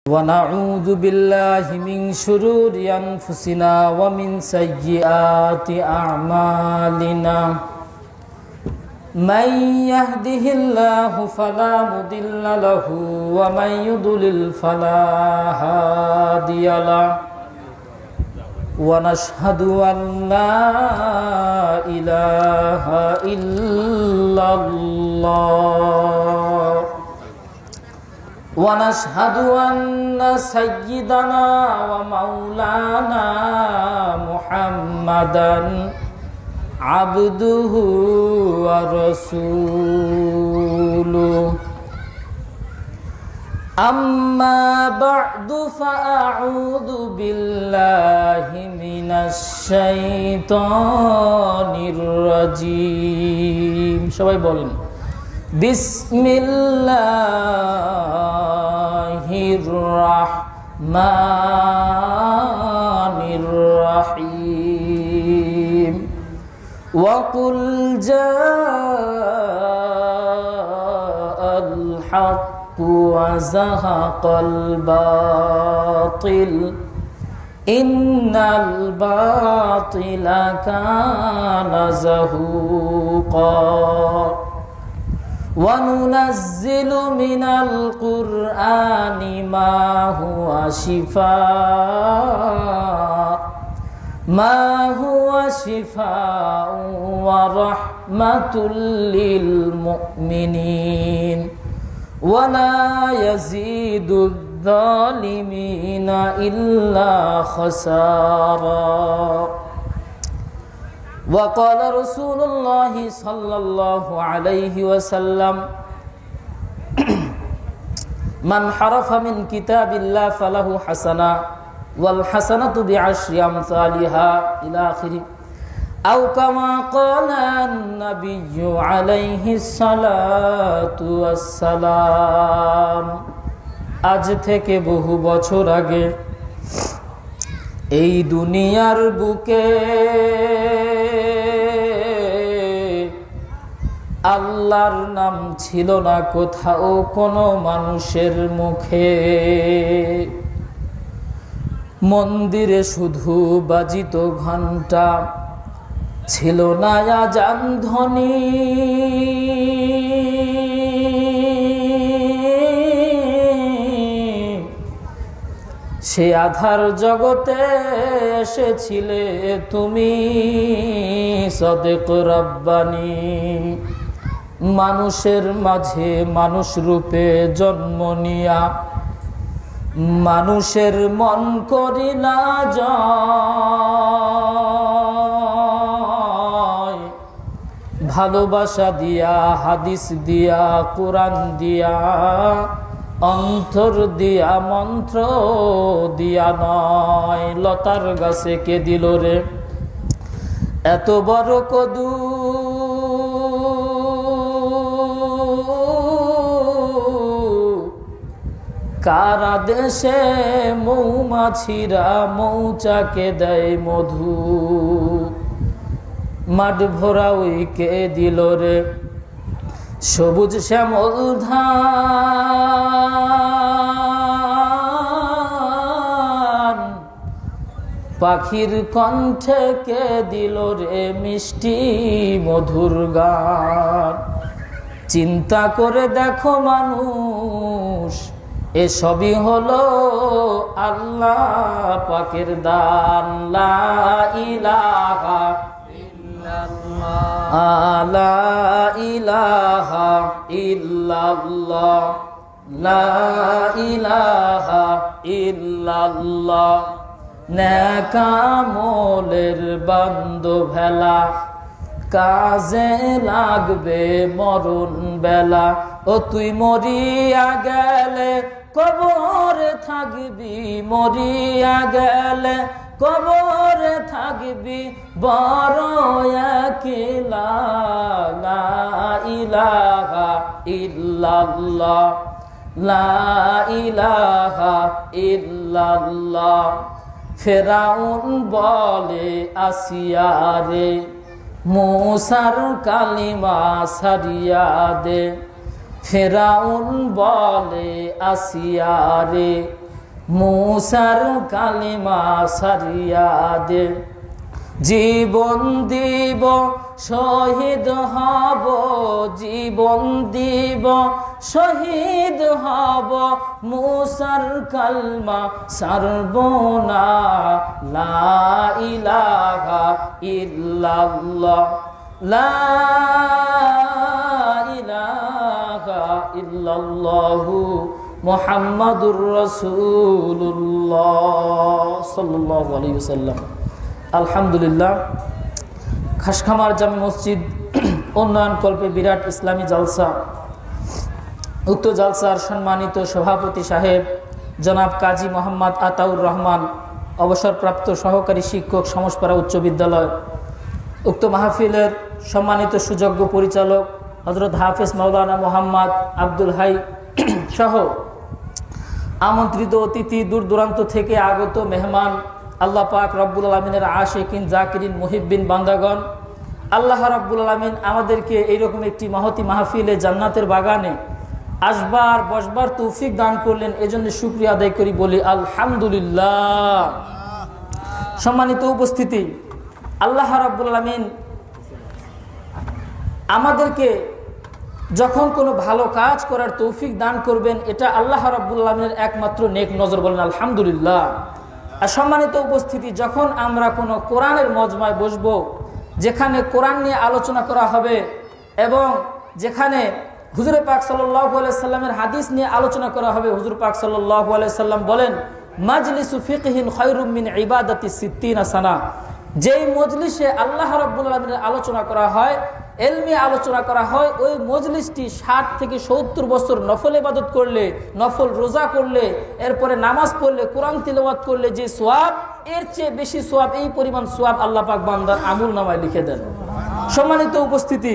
ونعوذ بالله من شرور أنفسنا ومن سيئات أعمالنا من يهده الله فلا مضل له ومن يضلل فلا هادي له ونشهد أن لا إله إلا الله ونشهد أن سيدنا ومولانا محمدا عبده ورسوله أما بعد فأعوذ بالله من الشيطان الرجيم সবাই বলেন বিসমিল্লাহির রহমানির রহিম ওয়া কুল জাআল হাক্কু ওয়া যাহাকাল বাতিল ইন্নাল বাতিলা কানা যাহুকা وننزل من القرآن ما هو شفاء ورحمة للمؤمنين ولا يزيد الظالمين إلا خسارا وقال رسول الله صلى الله عليه وسلم من حرف من كتاب الله فله حسنة والحسنة بعشر أمثالها إلى آخره أو كما قال النبي عليه الصلاة والسلام আজ থেকে বহু বছর আগে এই দুনিয়ার বুকে আল্লাহর নাম ছিল না কোথাও কোনো মানুষের মুখে। মন্দিরে শুধু বাজিত ঘণ্টা, ছিল না আযান ধ্বনি। সে আধার জগতে এসেছিলে তুমি সদেক রব্বানি। মানুষের মাঝে মানুষ রূপে জন্ম নিয়া মানুষের মন করিলা জয়। ভালোবাসা দিয়া, হাদিস দিয়া, কোরআন দিয়া, অন্তর দিয়া, মন্ত্র দিয়া নয়। লতার গাছে কে দিল রে এত বড় কদু? কার আদেশে মৌমাছিরা মৌচাকে দেয় মধু? মাঠ ভরা ওই কে দিল রে সবুজ শ্যামল ধান? পাখির কণ্ঠে কে দিল রে মিষ্টি মধুর গান? চিন্তা করে দেখো মানুষ, এসবই হলো আল্লাহ পাকের দান। লা ইলাহা ইল্লাল্লাহ, লা ইলাহা ইল্লাল্লাহ, লা ইলাহা ইল্লাল্লাহ। নেক আমলের বান্দোভেলা কাজে লাগবে মরণ বেলা। ও তুই মরিয়া গেলে কবরে থাকবি, মরিয়া গেলে কবরে থাকবি বড় একলা। লা ইলাহা ইল্লাল্লাহ, লা ইলাহা ইল্লাল্লাহ। ফেরাউন বলে আসিয়া রে मूसार कालिमा सारिया दे। ফেরাউন বলে আসিয়া রে মুসার কালিমা সারিয়া দে, জীবন দিব শহীদ হব, জীবন দিব শহীদ হব, মুসার কালমা সারব না, লা ইলাহা ইল্লাল্লাহ, লা ইলাহা ইল্লাল্লাহু মুহাম্মাদুর রাসূলুল্লাহ সাল্লাল্লাহু আলাইহি ওয়াসাল্লাম। আলহামদুলিল্লাহ, খাসখামার জামে মসজিদ উন্নয়ন কল্পে বিরাট ইসলামী জালসা। উক্ত জালসার সম্মানিত সভাপতি সাহেব জনাব কাজী মোহাম্মদ আতাউর রহমান, অবসরপ্রাপ্ত সহকারী শিক্ষক, সমসপাড়া উচ্চ বিদ্যালয়। উক্ত মাহফিলের সম্মানিত সুযোগ্য পরিচালক হযরত হাফেজ মাওলানা মোহাম্মদ আব্দুল হাই সহ আমন্ত্রিত অতিথি, দূর দূরান্ত থেকে আগত মেহমান, আল্লাহ পাক রব্বুল আলমিনের আশিকিন, জাকিরিন, মুহিব্বিন বান্দাগণ, আল্লাহ রব্বুল আলমিন আমাদেরকে এইরকম একটি মহতি মাহফিলে জান্নাতের বাগানে আসবার বসবার তৌফিক দান করলেন। এজন্য শুকরিয়া আদায় করি, বলি আলহামদুলিল্লাহ। সম্মানিত উপস্থিতি, আল্লাহ রব্বুল আলমিন আমাদেরকে যখন কোনো ভালো কাজ করার তৌফিক দান করবেন, এটা আল্লাহ রব্বুল আলমিনের একমাত্র নেক নজর, বলেন আলহামদুলিল্লাহ। আর সম্মানিত উপস্থিতি, যখন আমরা কোনো কোরআনের মজমায় বসবো, যেখানে কোরআন নিয়ে আলোচনা করা হবে এবং যেখানে হুজুর পাক সাল্লাল্লাহু আলাইহি সাল্লামের হাদিস নিয়ে আলোচনা করা হবে, হুজুর পাক সাল্লাল্লাহু আলাইহি সাল্লাম বলেন, মাজলিসু ফিকহিন খায়রুম মিন ইবাদাতি সিত্তিনা সানা। যেই মজলিসে আল্লাহ রাব্বুল আলামিনের আলোচনা করা হয়, এলমি আলোচনা করা হয়, ওই মজলিসটি 60 থেকে 70 বছর নফল ইবাদত করলে, নফল রোজা করলে, এরপরে নামাজ পড়লে, কোরআন তিলাওয়াত করলে যে সওয়াব, এর চেয়ে বেশি সওয়াব, এই পরিমাণ সওয়াব আল্লাহ পাক বান্দার আমল নামায় লিখে দেন। সম্মানিত উপস্থিতি,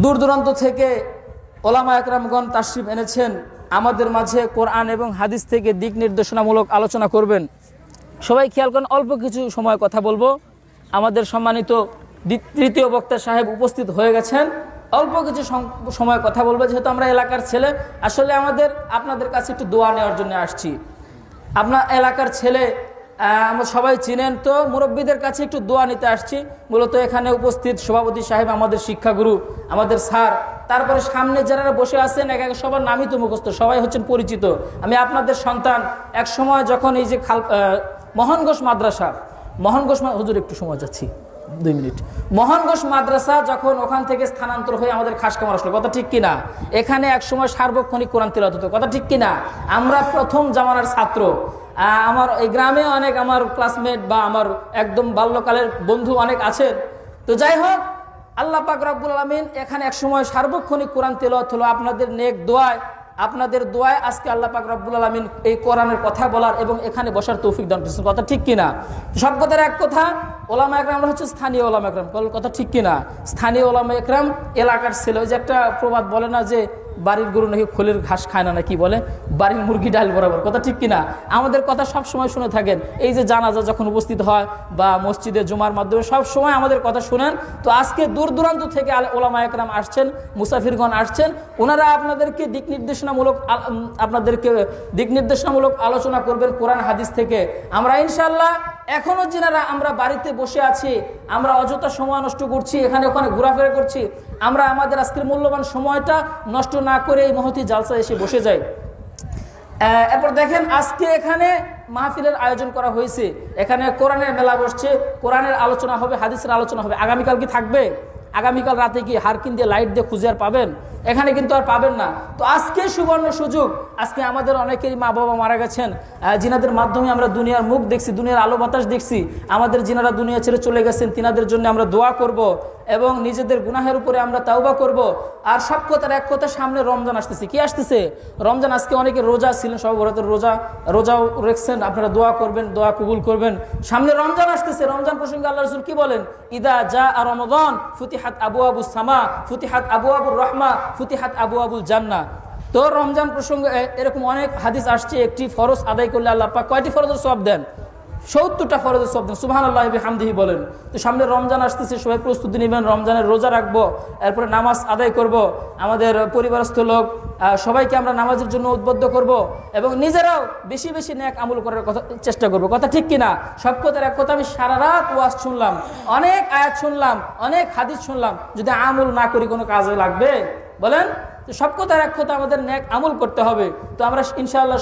দূর দূরান্ত থেকে ওলামা একরামগণ তাশরিফ এনেছেন, আমাদের মাঝে কোরআন এবং হাদিস থেকে দিক নির্দেশনামূলক আলোচনা করবেন। সবাই খেয়াল করেন, অল্প কিছু সময় কথা বলবো। আমাদের সম্মানিত তৃতীয় বক্তা সাহেব উপস্থিত হয়ে গেছেন, অল্প কিছু সময় কথা বলবো। যেহেতু আমরা এলাকার ছেলে, আসলে আপনাদের কাছে একটু দোয়া নেওয়ার জন্য আসছি। আপনার এলাকার ছেলে আমরা সবাই চিনেন, তো মুরব্বীদের কাছে একটু দোয়া নিতে আসছি। মূলত এখানে উপস্থিত সভাপতি সাহেব, আমাদের শিক্ষাগুরু, আমাদের স্যার, তারপরে সামনে যারা বসে আছেন, এক এক সবার নামই তো মুখস্থ, সবাই হচ্ছেন পরিচিত। আমি আপনাদের সন্তান। এক সময় যখন এই যে মোহনঘোষ মাদ্রাসা, হুজুর একটু সময় যাচ্ছি 2 মিনিট। মোহনঘোষ মাদ্রাসা যখন ওখান থেকে স্থানান্তর হয়ে আমাদের খাসখামার আসলো, কথা ঠিক কিনা? এখানে এক সময় সার্বক্ষণিক কোরআন তিলাওয়াত হতো, কথা ঠিক কিনা? আমরা প্রথম জামানার ছাত্র। আমার এই গ্রামে অনেক আমার ক্লাসমেট বা আমার একদম বাল্যকালের বন্ধু অনেক আছেন। তো যাই হোক, আল্লাহ পাক রব্বুল আলামিন এখানে এক সময় সার্বক্ষণিক কোরআন তিলাওয়াত হলো। আপনাদের নেক দোয়ায়, আপনাদের দোয়ায় আজকে আল্লাহ পাক রব্বুল আলামিন এই কোরআনের কথা বলার এবং এখানে বসার তৌফিক দান করেছেন, কথা ঠিক কিনা? সব কথার এক কথা, ওলামা একরামরা হচ্ছে স্থানীয় ওলামা একরাম, কথা ঠিক কিনা? স্থানীয় ওলামা একরাম এলাকার ছেলে। ওই যে একটা প্রবাদ বলে না যে বাড়ির গরু নাকি খোলের ঘাস খায় না, কি বলে, বাড়ির মুরগি ডাল বরাবর, কথা ঠিক কিনা? আমাদের কথা সব সময় শুনে থাকেন। এই যে জানাজা যখন উপস্থিত হয় বা মসজিদে জুমার মাধ্যমে সব সময় আমাদের কথা শুনেন। তো আজকে দূর দূরান্ত থেকে ওলামা একরাম আসছেন, মুসাফিরগণ আসছেন, ওনারা আপনাদেরকে দিক নির্দেশনামূলক আলোচনা করবেন কোরআন হাদিস থেকে। আমরা ইনশাআল্লাহ এখনো যারা আমরা বাড়িতে বসে আছি, আমরা অযথা সময় নষ্ট করছি, এখানে ওখানে ঘোরাফেরা করছি, আমরা আমাদের আজকের মূল্যবান সময়টা নষ্ট না করে এই মহতী জালসা এসে বসে যাই। এরপর দেখেন, আজকে এখানে মাহফিলের আয়োজন করা হয়েছে, এখানে কোরআনের মেলা বসছে, কোরআনের আলোচনা হবে, হাদিসের আলোচনা হবে। আগামীকাল কি থাকবে? আগামীকাল রাতে কি হারকিন দিয়ে লাইট দিয়ে খুঁজে আর পাবেন? এখানে কিন্তু আর পাবেন না। তো আজকে সুবর্ণ সুযোগ। আজকে আমাদের অনেকেরই মা বাবা মারা গেছেন, জিনাদের মাধ্যমে আমরা দুনিয়ার মুখ দেখছি, দুনিয়ার আলো বাতাস দেখছি। আমাদের জিনারা দুনিয়া ছেড়ে চলে গেছেন, তিনাদের জন্য আমরা দোয়া করব এবং নিজেদের গুনাহের উপরে আমরা তাওবা করব। আর সব কথার এক কথা, সামনে রমজান আসতেছে। কি আসতেছে? রমজান। আজকে অনেকে রোজা ছিলেন, সব বরাতের রোজাও রেখেছেন, আপনারা দোয়া করবেন, দোয়া কবুল করবেন। সামনে রমজান আসতেছে। রমজান প্রসঙ্গে আল্লাহ রাসূল কি বলেন? ইদা জা রমাদান ফুতিহাত আবওয়াবুস সামা, ফুতিহাত আবওয়াবুর রাহমা, ফুতিহাত আবওয়াবুল জান্নাহ। তো রমজান প্রসঙ্গে এরকম অনেক হাদিস আসছে। একটি ফরজ আদায় করলে আল্লাহ পাক কয়টি ফরজের সওয়াব দেন? 70টা ফরজের শব্দ সুবহানাল্লাহি বিহামদিহি বলেন। তো সামনে রমজান আসতেছে, সবাই প্রস্তুতি নেবেন, রমজানের রোজা রাখবো, এরপরে নামাজ আদায় করব, আমাদের পরিবারস্থ লোক সবাইকে আমরা নামাজের জন্য উদ্বুদ্ধ করব এবং নিজেরাও বেশি বেশি নেক আমল করার কথা চেষ্টা করব। কথা ঠিক কিনা? সব কথার এক কথা, আমি সারা রাত ওয়াজ শুনলাম, অনেক আয়াত শুনলাম, অনেক হাদিস শুনলাম, যদি আমল না করি কোনো কাজে লাগবে? বলেন। তো সব কথার এক কথা, আমাদের নেক আমল করতে হবে। তো আমরা ইনশাআল্লাহ